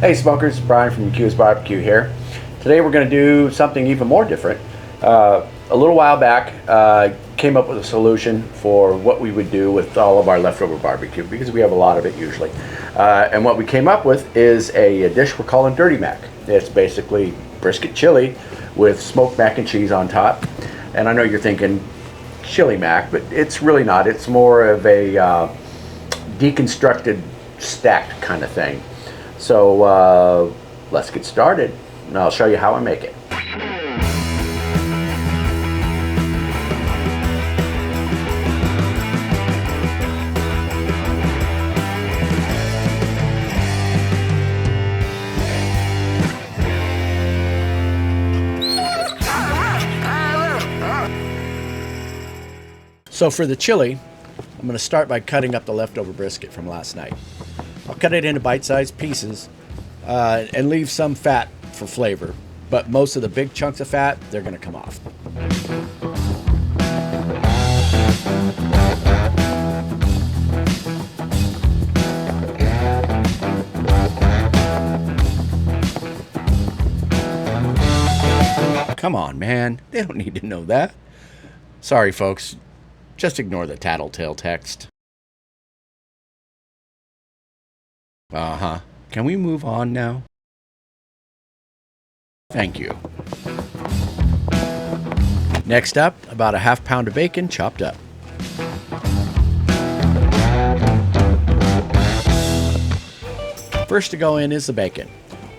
Hey smokers, Brian from Q's Barbecue here. Today we're going to do something even more different. A little while back, came up with a solution for what we would do with all of our leftover barbecue, because we have a lot of it usually. And what we came up with is a dish we're calling Dirty Mac. It's basically brisket chili with smoked mac and cheese on top. And I know you're thinking chili mac, but it's really not. It's more of a deconstructed, stacked kind of thing. So let's get started, and I'll show you how I make it. So for the chili, I'm going to start by cutting up the leftover brisket from last night. I'll cut it into bite-sized pieces and leave some fat for flavor, but most of the big chunks of fat, they're going to come off. Come on, man. They don't need to know that. Sorry, folks. Just ignore the tattletale text. Uh-huh. Can we move on now? Thank you. Next up, about a half pound of bacon chopped up. First to go in is the bacon.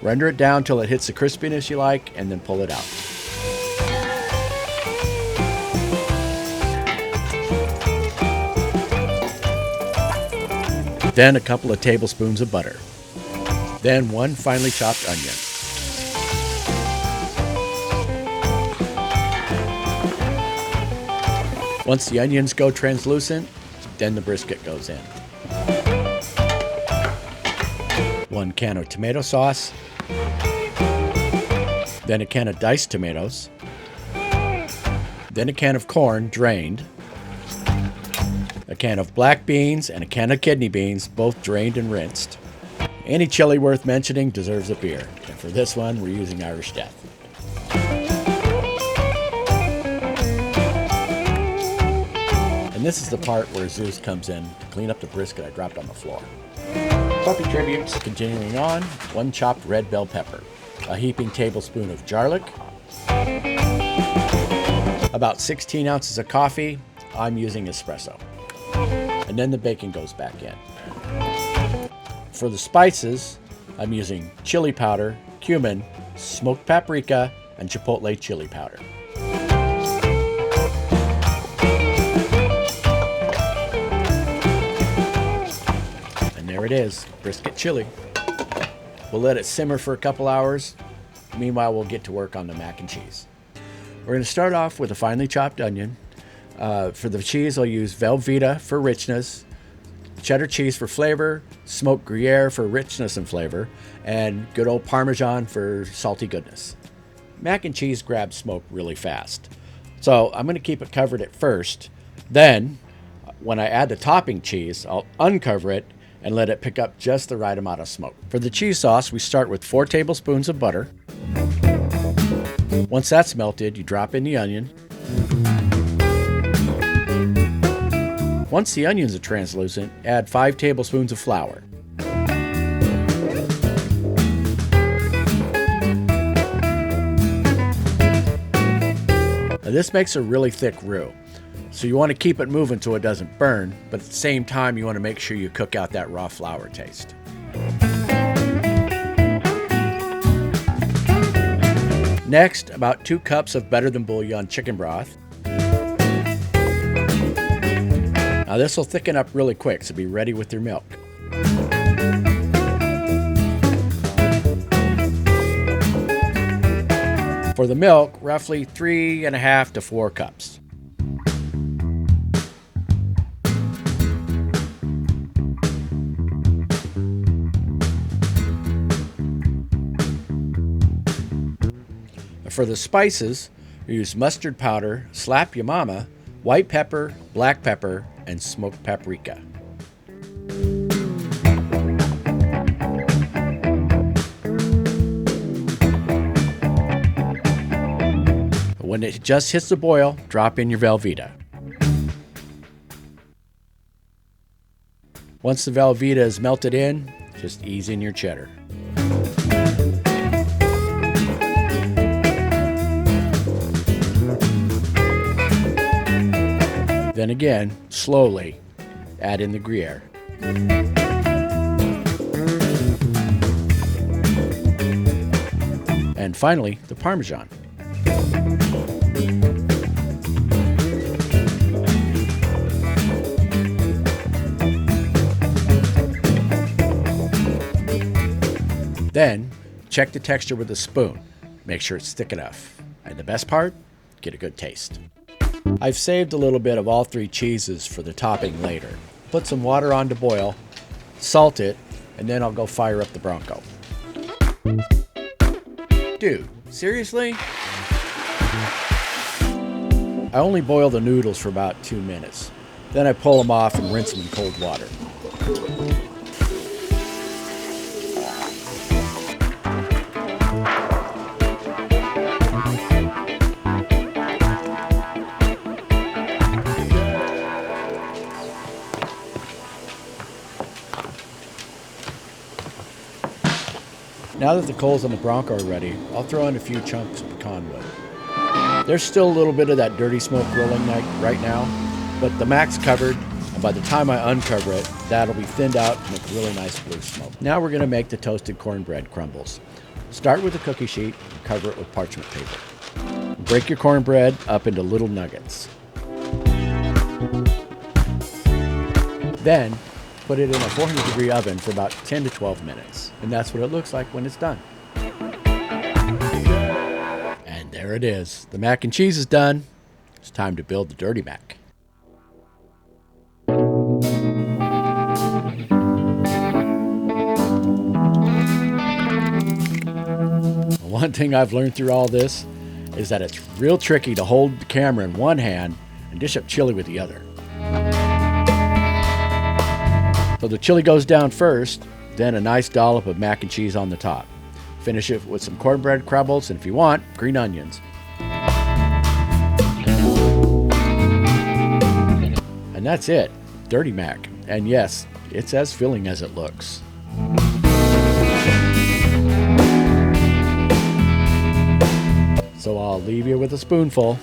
Render it down till it hits the crispiness you like, and then pull it out. Then a couple of tablespoons of butter. Then one finely chopped onion. Once the onions go translucent, then the brisket goes in. 1 can of tomato sauce. Then a can of diced tomatoes. Then a can of corn drained. A can of black beans and a can of kidney beans, both drained and rinsed. Any chili worth mentioning deserves a beer, and for this one, we're using Irish Death. And this is the part where Zeus comes in to clean up the brisket I dropped on the floor. Puppy tributes. Continuing on, 1 chopped red bell pepper, a heaping tablespoon of garlic, about 16 ounces of coffee. I'm using espresso. And then the bacon goes back in. For the spices, I'm using chili powder, cumin, smoked paprika, and chipotle chili powder. And there it is, brisket chili. We'll let it simmer for a couple hours. Meanwhile, we'll get to work on the mac and cheese. We're going to start off with a finely chopped onion. For the cheese, I'll use Velveeta for richness, cheddar cheese for flavor, smoked Gruyère for richness and flavor, and good old Parmesan for salty goodness. Mac and cheese grabs smoke really fast, so I'm going to keep it covered at first. Then, when I add the topping cheese, I'll uncover it and let it pick up just the right amount of smoke. For the cheese sauce, we start with 4 tablespoons of butter. Once that's melted, you drop in the onion. Once the onions are translucent, add 5 tablespoons of flour. Now this makes a really thick roux, so you want to keep it moving so it doesn't burn, but at the same time you want to make sure you cook out that raw flour taste. Next, about 2 cups of better than bouillon chicken broth. Now this will thicken up really quick, so be ready with your milk. For the milk, roughly 3.5 to 4 cups. For the spices, use mustard powder, slap ya mama, white pepper, black pepper, and smoked paprika. When it just hits the boil, drop in your Velveeta. Once the Velveeta is melted in, just ease in your cheddar. Then again, slowly add in the Gruyère. And finally, the Parmesan. Then, check the texture with a spoon. Make sure it's thick enough. And the best part, get a good taste. I've saved a little bit of all 3 cheeses for the topping later. Put some water on to boil, salt it, and then I'll go fire up the Bronco. Dude, seriously? I only boil the noodles for about 2 minutes. Then I pull them off and rinse them in cold water. Now that the coals on the Bronco are ready, I'll throw in a few chunks of pecan wood. There's still a little bit of that dirty smoke rolling right now, but the mac's covered, and by the time I uncover it, that'll be thinned out and make really nice blue smoke. Now we're going to make the toasted cornbread crumbles. Start with a cookie sheet and cover it with parchment paper. Break your cornbread up into little nuggets. Then, put it in a 400-degree oven for about 10 to 12 minutes. And that's what it looks like when it's done. And there it is. The mac and cheese is done. It's time to build the Dirty Mac. One thing I've learned through all this is that it's real tricky to hold the camera in one hand and dish up chili with the other. So the chili goes down first, then a nice dollop of mac and cheese on the top. Finish it with some cornbread crumbles, and if you want, green onions. And that's it, Dirty Mac. And yes, it's as filling as it looks. So I'll leave you with a spoonful.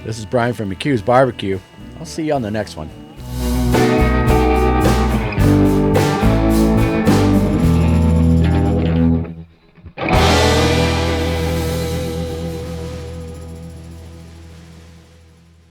This is Brian from McHugh's Barbecue. I'll see you on the next one.